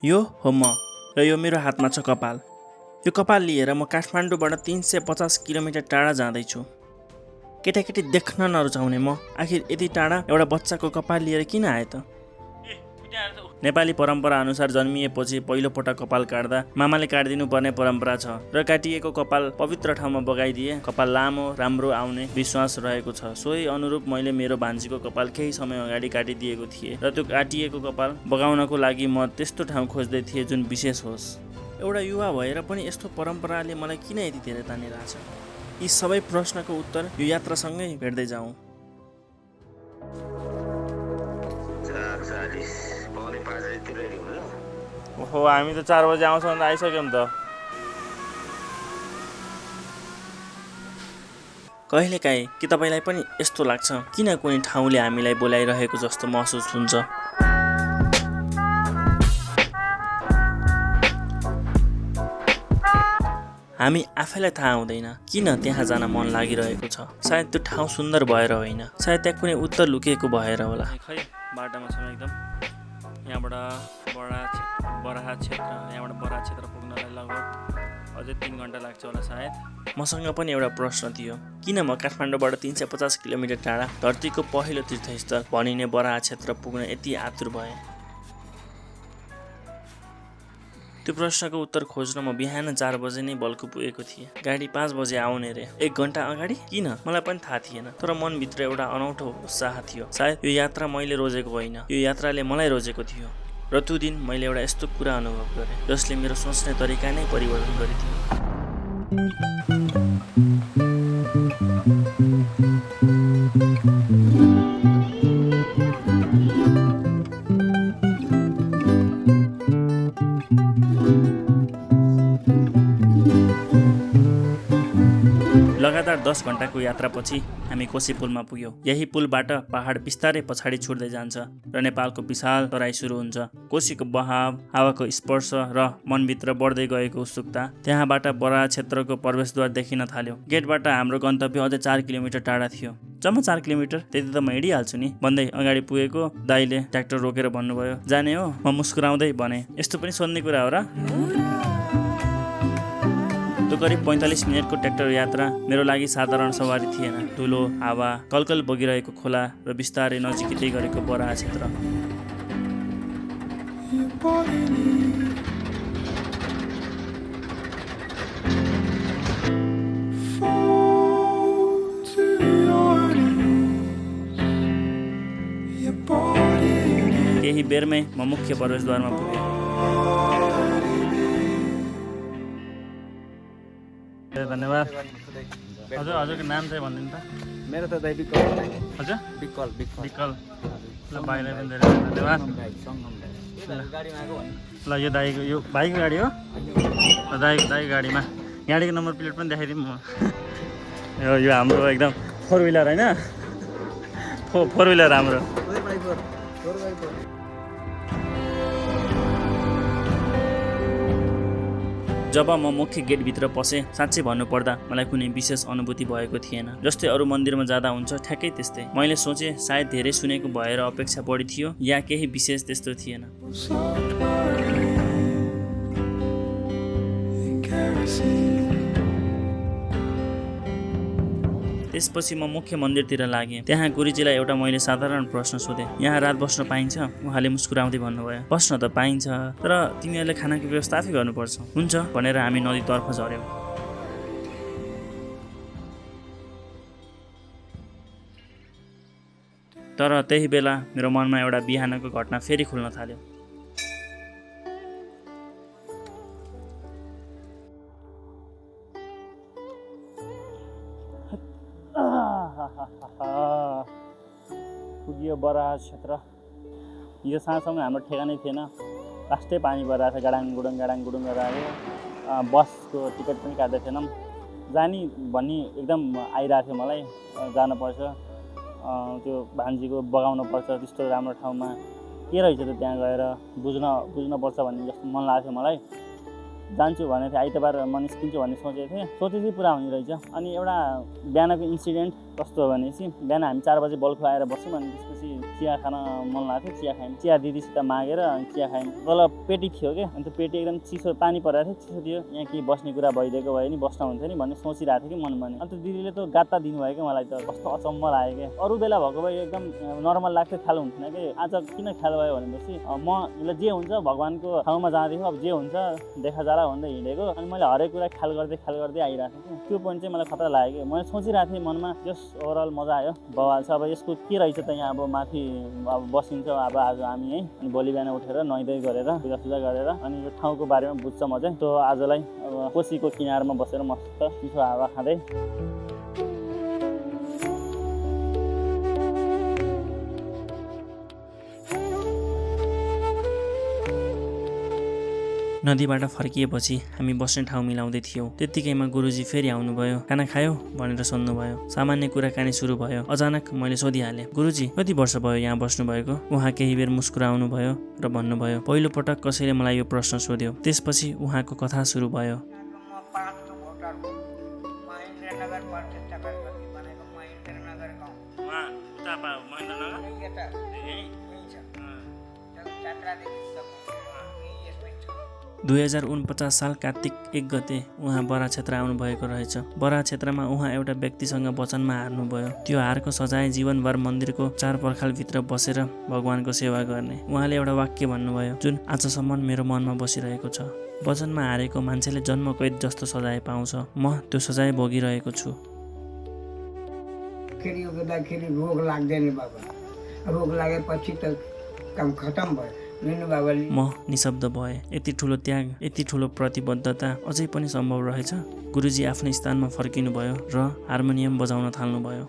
यो हो म र यो मेरो हातमा छ कपाल। यो कपाल लिएर म काठमाडौँबाट 350 किलोमिटर टाढा जाँदैछु। केटाकेटी देख्न नरुचाउने म आखिर यति टाढा एउटा बच्चाको कपाल लिएर किन आए त? नेपाली परम्परा अनुसार जन्मिएपछि पहिलो पटक कपाल काट्दा मामाले काटिदिनु पर्ने परम्परा छ र काटिएको कपाल पवित्र ठाउँमा बगाइदिए कपाल लामो राम्रो आउने विश्वास रहेको छ। सोही अनुरूप मैले मेरो भान्जीको कपाल केही समय अगाडि काटिदिएको थिएँ र त्यो काटिएको कपाल बगाउनको लागि म त्यस्तो ठाउँ खोज्दै थिएँ जुन विशेष होस्। एउटा युवा भएर पनि यस्तो परम्पराले मलाई किन यति धेरै तानिरहेछ? यी सबै प्रश्नको उत्तर यो यात्रासँगै भेट्दै जाउँ। ओहो, हामी त 4 बजे आउँछौँ त आइसक्यौँ त। कहिलेकाहीँ के तपाईँलाई पनि यस्तो लाग्छ किन कुनै ठाउँले हामीलाई बोलाइरहेको जस्तो महसुस हुन्छ? हामी आफैलाई थाहा हुँदैन किन त्यहाँ जान मन लागिरहेको छ। सायद त्यो ठाउँ सुन्दर भएर होइन, सायद त्यहाँ कुनै उत्तर लुकेको भएर होला। खै बाटोमा छौँ एकदम। यहाँबाट बराहा क्षेत्र पुग्नलाई लगभग अझै 3 घन्टा लाग्छ होला सायद। मसँग पनि एउटा प्रश्न थियो, किन म काठमाडौँबाट 350 किलोमिटर टाढा धरतीको पहिलो तीर्थस्थल भनिने बराहा क्षेत्र पुग्न यति आतुर भएँ? त्यो प्रश्नको उत्तर खोज्न म बिहान 4 बजे नै बल्कु पुगेको थिएँ। गाडी 5 बजे आउने रे। 1 घन्टा अगाडि? किन? मलाई पनि थाहा थिएन, तर मनभित्र एउटा अनौठो उत्साह थियो। सायद यो यात्रा मैले रोजेको होइन, यो यात्राले मलाई रोजेको थियो। र त्यो दिन मैले एउटा यस्तो कुरा अनुभव गरेँ जसले मेरो सोच्ने तरिका नै परिवर्तन गरिदियो। लगातार 10 घन्टाको यात्रापछि हामी कोशी पुलमा पुग्यौँ। यही पुलबाट पहाड बिस्तारै पछाडि छुट्दै जान्छ र नेपालको विशाल तराई सुरु हुन्छ। कोशीको बहाव, हावाको स्पर्श र मनभित्र बढ्दै गएको उत्सुकता त्यहाँबाट बराहा क्षेत्रको प्रवेशद्वार देखिन थाल्यो। गेटबाट हाम्रो गन्तव्य अझै 4 किलोमिटर टाढा थियो। जम्मा 4 किलोमिटर, त्यति त म हिँडिहाल्छु नि भन्दै अगाडि पुगेको दाइले ट्र्याक्टर रोकेर भन्नुभयो, जाने हो? म मुस्कुराउँदै भने, यस्तो पनि सोध्ने कुरा हो र? त्यो करिब 45 मिनटको ट्र्याक्टर यात्रा मेरो लागि साधारण सवारी थिएन। धुलो, हावा, कलकल बगिरहेको खोला र बिस्तारै नजिकै गरेको बराहा क्षेत्र। केही बेरमै म मुख्य प्रवेशद्वारमा पुगेँ। धन्यवाद। हजुरको नाम चाहिँ भनिदिनु त? मेरो त दाइ विकल। हजुर? विकल। ल भाइलाई पनि धेरै धन्यवाद। ल यो दाइको, यो भाइको गाडी हो? ल दाइको गाडीमा गाडीको नम्बर प्लेट पनि देखाइदिउँ म। यो हाम्रो एकदम 4 व्हिलर होइन? 4 व्हिलर हाम्रो। जब म मुख्य गेटभित्र पसेँ, साँच्चै भन्नुपर्दा मलाई कुनै विशेष अनुभूति भएको थिएन। जस्तै अरू मन्दिरमा जाँदा हुन्छ ठ्याक्कै त्यस्तै। मैले सोचेँ सायद धेरै सुनेको भएर अपेक्षा बढी थियो या केही विशेष त्यस्तो थिएन। त्यसपछि म मुख्य मन्दिरतिर लागेँ। त्यहाँ गुरुजीलाई एउटा मैले साधारण प्रश्न सोधेँ, यहाँ रात बस्न पाइन्छ? उहाँले मुस्कुराउँदै भन्नुभयो, बस्न त पाइन्छ, तर तिमीहरूले खानाको व्यवस्था आफै गर्नुपर्छ। हुन्छ भनेर हामी नदीतर्फ झऱ्यौँ। तर त्यही बेला मेरो मनमा एउटा बिहानको घटना फेरि खुल्न थाल्यो। पुगियो बराहा क्षेत्र। यो साँझसम्म हाम्रो ठेगानै थिएन, लास्टै पानी परिरहेको थियो, गाडाङ गुडुङ गरेर आयो। बसको टिकट पनि काट्दै थिएनौँ। जाने भन्ने एकदम आइरहेको थियो मलाई, जानुपर्छ, त्यो भान्जीको बगाउनुपर्छ, त्यस्तो राम्रो ठाउँमा के रहेछ त त्यहाँ गएर बुझ्नुपर्छ भन्ने जस्तो मन लागेको थियो मलाई। जान्छु भनेको थिएँ, आइतबार म निस्किन्छु भन्ने सोचेको थिएँ। चाहिँ पुरा हुने रहेछ। अनि एउटा बिहानको इन्सिडेन्ट कस्तो हो भनेपछि बिहान हामी 4 बजे बल्खु आएर बस्यौँ अनि त्यसपछि चिया खान मन लाग्थ्यो, चिया खायौँ। चिया दिदीसित मागेर चिया खायौँ। तल पेटी थियो क्या, अनि त्यो पेटी एकदम चिसो पानी परेको थियो, चिसो थियो। यहाँ केही बस्ने कुरा भइदिएको भए नि बस्न हुन्थ्यो नि भन्ने सोचिरहेको थिएँ कि मनमा नि। अन्त दिदीले त गात्ता दिनुभयो क्या मलाई, त कस्तो अचम्म लाग्यो क्या। अरू बेला भएको भए एकदम नर्मल लाग्थ्यो, ख्याल हुन्थेन कि आज किन ख्याल भयो भनेपछि म जे हुन्छ भगवान्को ठाउँमा जाँदैछु, अब जे हुन्छ देखा जाला भन्दै हिँडेको। अनि मैले हरेक कुरा ख्याल गर्दै आइरहेको थिएँ। त्यो पोइन्ट चाहिँ मलाई खतरा लाग्यो। मैले सोचिरहेको थिएँ मनमा, जस ओभरअल मजा आयो, बवाल छ। अब यसको के रहेछ त यहाँ, अब माथि अब बसिन्छ अब आज हामी है। अनि भोलि बिहान उठेर नुहाइधुवाइ गरेर पूजासुजा गरेर अनि यो ठाउँको बारेमा बुझ्छ म चाहिँ। त्यो आजलाई अब कोसीको किनारमा बसेर मस्त चिसो हावा खाँदै नदीबाट फर्किएपछि हामी बस्ने ठाउँ मिलाउँदै थियौँ। त्यत्तिकैमा गुरुजी फेरि आउनुभयो। खाना खायो भनेर सोध्नुभयो। सामान्य कुराकानी सुरु भयो। अचानक मैले सोधिहालेँ, गुरुजी कति वर्ष भयो यहाँ बस्नुभएको? उहाँ केही बेर मुस्कुराउनु भयो र भन्नुभयो, पहिलो पटक कसैले मलाई यो प्रश्न सोध्यो। त्यसपछि उहाँको कथा सुरु भयो। दुई 2049 साल कार्तिक 1 गते उहाँ बरा क्षेत्र आउनुभएको रहेछ। बरा क्षेत्रमा उहाँ एउटा व्यक्तिसँग वचनमा हार्नुभयो। त्यो हारको सजाय जीवनभर मन्दिरको 4 पर्खालभित्र बसेर भगवानको सेवा गर्ने। उहाँले एउटा वाक्य भन्नुभयो जुन आजसम्म मेरो मनमा बसिरहेको छ। वचनमा हारेको मान्छेले जन्म कैद जस्तो सजाय पाउँछ। म त्यो सजाय भोगिरहेको छु। रोग लाग्दैन बाबा। रोग लागेपछि त काम खतम भयो। म निशब्द भए। यति ठुलो त्याग, यति ठुलो प्रतिबद्धता अझै पनि सम्भव रहेछ। गुरुजी आफ्नै स्थानमा फर्किनु भयो र हार्मोनियम बजाउन थाल्नुभयो।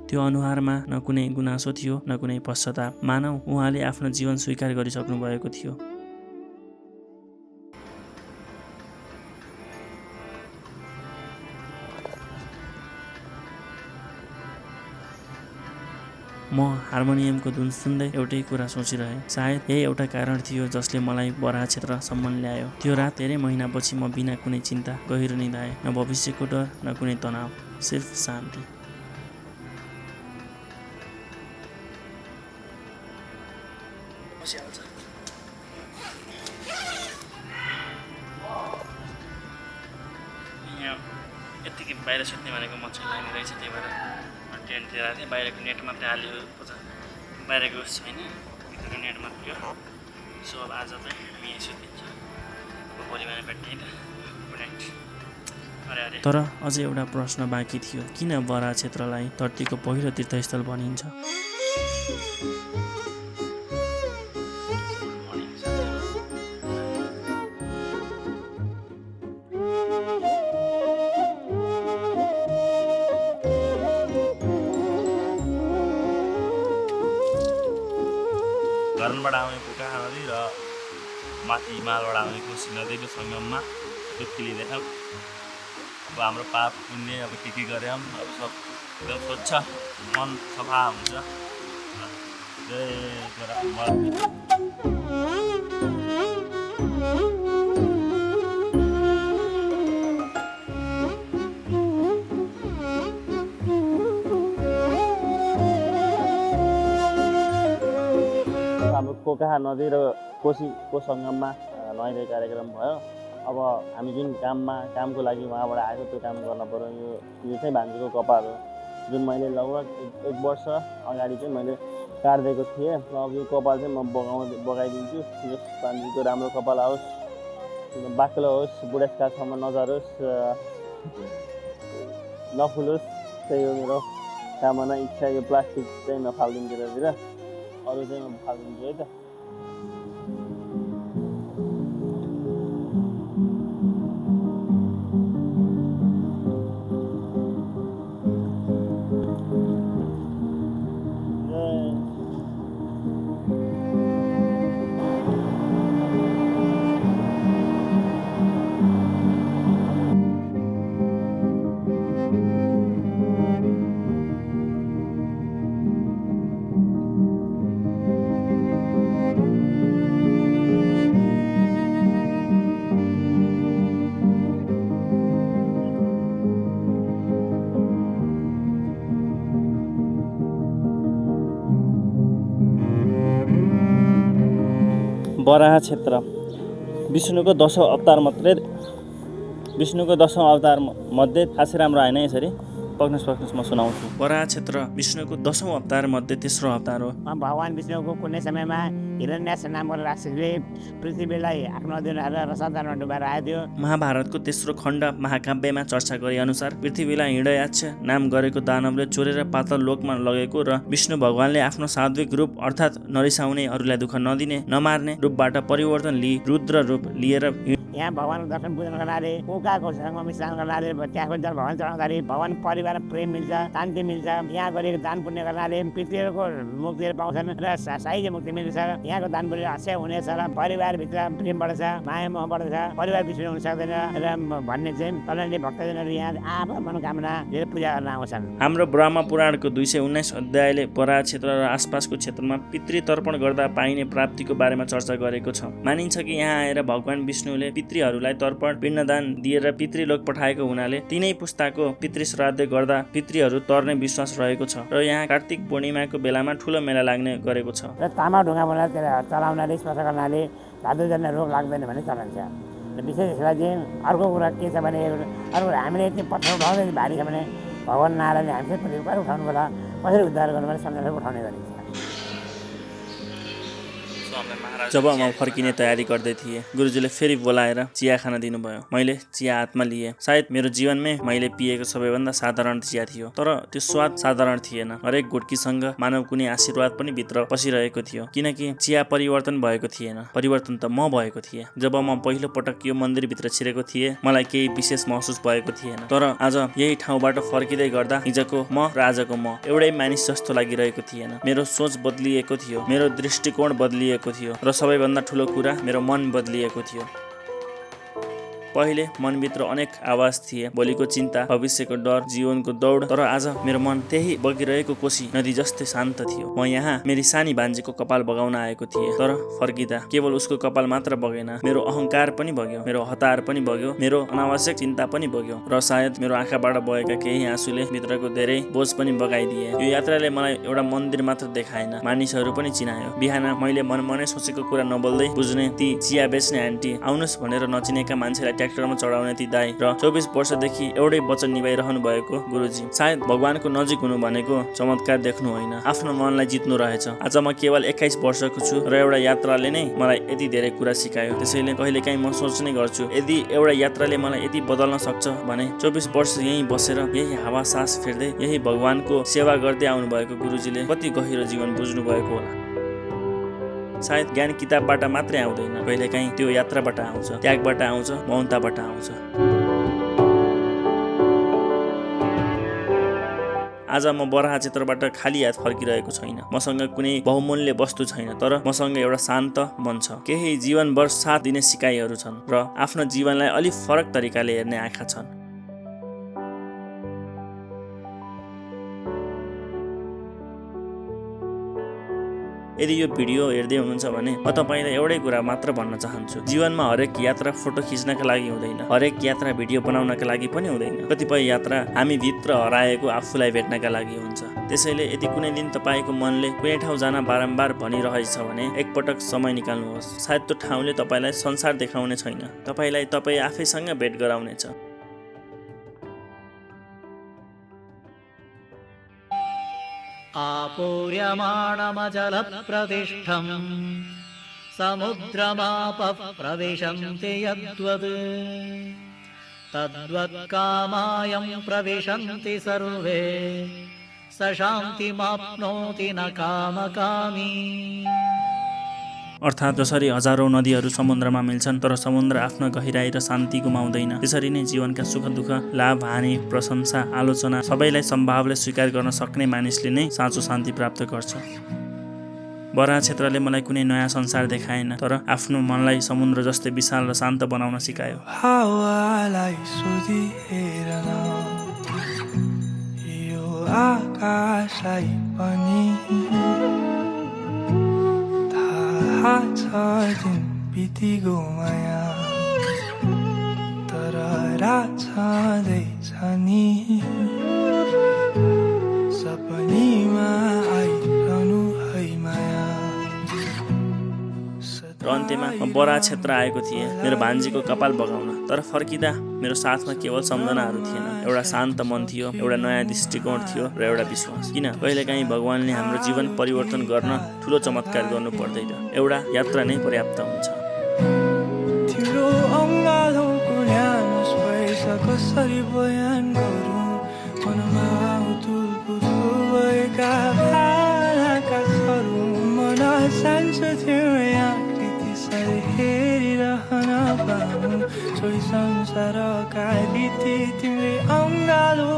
त्यो अनुहारमा न कुनै गुनासो थियो न कुनै पश्चाताप। मानव उहाँले आफ्नो जीवन स्वीकार गरिसक्नु भएको थियो। म हार्मोनियमको धुन सुन्दै एउटै कुरा सोचिरहेँ। सायद यही एउटा कारण थियो जसले मलाई बरा क्षेत्रसम्म ल्यायो। त्यो रात धेरै महिनापछि म बिना कुनै चिन्ता गहिरो निदाएँ। न भविष्यको डर न कुनै तनाव, सिर्फ शान्ति। यतिकै बाहिर सुत्ने भनेको मच्छर लाग्ने रहेछ, त्यही भएर टेन्टतिर आएको थिएँ। बाहिरको नेट मात्रै हाल्यो, बाहिरको छैन, भित्रको नेट मात्रै हो। सो अब आज चाहिँ हामी यहीँ सुतिन्छ। भोलि बिहान भेट्ने त गुड नाइट। तर अझै एउटा प्रश्न बाँकी थियो, किन बरा क्षेत्रलाई धरतीको पहिलो तीर्थस्थल भनिन्छ? घरबाट आउने पुकाहा नदी र माथि हिमालबाट आउने कोशी नदीको सङ्गममा डुब्की लिँदैन। अब हाम्रो पाप पुण्य अब के गऱ्यौँ अब सब एकदम स्वच्छ मन सफा हुन्छ। जय हाम्रो कोकाहा नदी र कोशीको सङ्गममा नुहाइधुवाइ कार्यक्रम भयो। अब हामी जुन कामको लागि उहाँबाट आएको त्यो काम गर्न पऱ्यो। यो चाहिँ भान्जीको कपाल हो, जुन मैले लगभग 1 वर्ष अगाडि चाहिँ मैले काटिदिएको थिएँ। अब यो कपाल चाहिँ म बगाइदिन्छु। यस भान्जीको राम्रो कपाल आओस्, बाक्लो होस्, बुढेसकालसम्म नझरोस्, नफुलोस्। त्यही हो मेरो कामना, इच्छा। यो प्लास्टिक चाहिँ नफालिदिनु त्यतातिर, अरू चाहिँ म फालिदिन्छु है त। बराह क्षेत्र विष्णुको 10औं अवतार मध्ये खासै राम्रो आएन यसरी पक्नुहोस् म सुनाउँछु। बराह क्षेत्र विष्णुको 10औं अवतार मध्ये तेस्रो अवतार हो। भगवान विष्णुको कुनै समयमा हिरण्याक्ष नामको राक्षसले पृथ्वीलाई आफ्नो अधीन हालेर रसातलमा डुबाएर आएको थियो। महाभारतको तेस्रो खण्ड महाकाव्यमा चर्चा गरे अनुसार पृथ्वीलाई हिरण्याक्ष नाम गरेको दानवले चोरेर पाताल लोकमा लगेको र विष्णु भगवानले आफ्नो सात्विक रूप अर्थात् नरिसाउनेहरूलाई दुःख नदिने नमार्ने रूपबाट परिवर्तन लिई रुद्र रूप लिएर यहाँ भगवानको दर्शन पूजन गर्नाले कुकाको सङ्गम स्नान गर्नाले त्यहाँको जल भगवान चढाउँदाखेरि भगवान परिवार प्रेम मिल्छ, शान्ति मिल्छ। यहाँ गरेको दान पुण्य गर्नाले पितृहरूको मुक्तिहरू पाउँछन् र साहित्य मुक्ति मिल्छ। यहाँको दान पुण्य अक्षय हुनेछ र परिवारभित्र प्रेम बढ्छ, माया मोह बढ्छ, परिवार बिछोड हुन सक्दैन र भन्ने चाहिँ तलले भक्तजनहरू यहाँ आफ्नो मनोकामना लिएर पूजा गर्न आउँछन्। हाम्रो ब्रह्म पुराणको 219 अध्यायले बराह क्षेत्र र आसपासको क्षेत्रमा पितृतर्पण गर्दा पाइने प्राप्तिको बारेमा चर्चा गरेको छ। मानिन्छ कि यहाँ आएर भगवान विष्णुले पितृहरूलाई तर्पण पिण्डदान दिएर पितृलोक पठाएको हुनाले तिनै पुस्ताको पितृ श्राद्ध गर्दा पितृहरू तर्ने विश्वास रहेको छ र यहाँ कार्तिक पूर्णिमाको बेलामा ठुलो मेला लाग्ने गरेको छ। र तामा ढुङ्गा बनाएर चलाउनाले स्पर्श गर्नाले धातुजन्य रोग लाग्दैन भन्ने चलन छ। र विशेष यसलाई चाहिँ अर्को कुरा के छ भने अर्को हामीले चाहिँ पत्थर उठाउँदै भारी छ भने भगवान नारायणले हामीले परिवार उठाउनु होला कसरी उद्धार गर्नु भने सम्झेर उठाउने गरिन्छ। जब म फर्किने तयारी गर्दै थिएँ गुरुजीले फेरि बोलाएर चिया खान दिनुभयो। मैले चिया हातमा लिएँ। सायद मेरो जीवनमै मैले पिएको सबैभन्दा साधारण चिया थियो, तर त्यो स्वाद साधारण थिएन। हरेक गुड्कीसँग मानव कुनै आशीर्वाद पनि भित्र पसिरहेको थियो, किनकि चिया परिवर्तन भएको थिएन, परिवर्तन त म भएको थिएँ। जब म पहिलो पटक यो मन्दिरभित्र छिरेको थिएँ मलाई केही विशेष महसुस भएको थिएन, तर आज यही ठाउँबाट फर्किँदै गर्दा हिजोको म र आजको म एउटै मानिस जस्तो लागिरहेको थिएन। मेरो सोच बदलिएको थियो, मेरो दृष्टिकोण बदलिएको थियो र सबैभन्दा ठुलो कुरा मेरो मन बदलिएको थियो। पहिले मनभित्र अनेक आवाज थिए, भोलिको चिन्ता, भविष्यको डर, जीवनको दौड, तर आज मेरो मन त्यही बगिरहेको कोशी नदी जस्तै शान्त थियो। म यहाँ मेरी सानी भान्जीको कपाल बगाउन आएको थिएँ, तर फर्किँदा केवल उसको कपाल मात्र बगेन, मेरो अहंकार पनि बग्यो, मेरो हतार पनि बग्यो, मेरो अनावश्यक चिन्ता पनि बग्यो र सायद मेरो आँखाबाट बगेका केही आँसुले भित्रको धेरै बोझ पनि बगाइदिए। यो यात्राले मलाई एउटा मन्दिर मात्र देखाएन, मानिसहरू पनि चिनायो। बिहान मैले मनमनै सोचेको कुरा नबोल्दै बुझ्ने ती चिया बेच्ने आन्टी, आउनुहोस् भनेर नचिनेका मान्छेलाई ट्र्याक्टरमा चढाउने ती दाई र 24 वर्षदेखि एउटै वचन निभाइरहनु भएको गुरुजी। सायद भगवानको नजिक हुनु भनेको चमत्कार देख्नु होइन, आफ्नो मनलाई जित्नु रहेछ। आज म केवल 21 वर्षको छु र एउटा यात्राले नै मलाई यति धेरै कुरा सिकायो। त्यसैले कहिलेकाहीँ म सोच्ने गर्छु, यदि एउटा यात्राले मलाई यति बदल्न सक्छ भने 24 वर्ष यहीँ बसेर यही हावा सास फेर्दै यही भगवानको सेवा गर्दै आउनु भएको गुरुजीले कति गहिरो जीवन बुझ्नु भएको होला। सायद ज्ञान किताबबाट मात्रै आउँदैन, कहिलेकाहीँ त्यो यात्राबाट आउँछ, त्यागबाट आउँछ, मौनताबाट आउँछ। आज म बराह क्षेत्रबाट खाली हात फर्किरहेको छैन। मसँग कुनै बहुमूल्य वस्तु छैन, तर मसँग एउटा शान्त मन छ, केही जीवनभर साथ दिने सिकाइहरू छन् र आफ्नो जीवनलाई अलि फरक तरिकाले हेर्ने आँखा छन्। यदि यो भिडियो हेर्दै हुनुहुन्छ भने म तपाईँलाई एउटै कुरा मात्र भन्न चाहन्छु, जीवनमा हरेक यात्रा फोटो खिच्नका लागि हुँदैन, हरेक यात्रा भिडियो बनाउनका लागि पनि हुँदैन। कतिपय यात्रा हामी भित्र हराएको आफूलाई भेट्नका लागि हुन्छ। त्यसैले यदि कुनै दिन तपाईँको मनले कुनै ठाउँ जान बारम्बार भनिरहेछ भने एकपटक समय निकाल्नुहोस्। सायद त्यो ठाउँले तपाईँलाई संसार देखाउने छैन, तपाईँलाई तपाईँ आफैसँग भेट गराउनेछ। आपूर्यमाणमजलप्रतिष्ठम् समुद्रमापः प्रविशन्ति यद्वत् तद्वत्कामायं प्रविशन्ति सर्वे स शान्तिमाप्नोति न कामकामी। अर्थात् जसरी हजारौं नदीहरू समुद्रमा मिल्छन् तर समुद्र आफ्नो गहिराई र शान्ति गुमाउँदैन, त्यसरी नै जीवनका सुख दुःख, लाभ हानि, प्रशंसा, आलोचना सबैलाई सम्भावले स्वीकार गर्न सक्ने मानिसले नै साँचो शान्ति प्राप्त गर्छ। बराह क्षेत्रले मलाई कुनै नयाँ संसार देखाएन, तर आफ्नो मनलाई समुद्र जस्तै विशाल र शान्त बनाउन सिकायो। हावालाई सोधिएर यो आकाशलाई पनि छ दिन बितिगो माया, तर रात छँदैछ नि सपनीमा आइरहनु है माया। र अन्त्यमा म बरा क्षेत्र आएको थिएँ मेरो भान्जीको कपाल बगाउन। तर फर्किँदा मेरो साथमा केवल सम्झनाहरू थिएन, एउटा शान्त मन थियो, एउटा नयाँ दृष्टिकोण थियो र एउटा विश्वास। किन कहिलेकाहीँ भगवानले हाम्रो जीवन परिवर्तन गर्न ठुलो चमत्कार गर्नु पर्दैन, एउटा यात्रा नै पर्याप्त हुन्छ। तिम्रो अङ्गालोको न्यानो स्पर्श कसरी बयान गरौँ, मनमा उथुलपुथुल भएका भावनाहरू मन सान्छ तिम्रो आकृति सधैँ हेरिरहन पाऊँ। सोही संसारका रीति तिम्रै अङ्गालो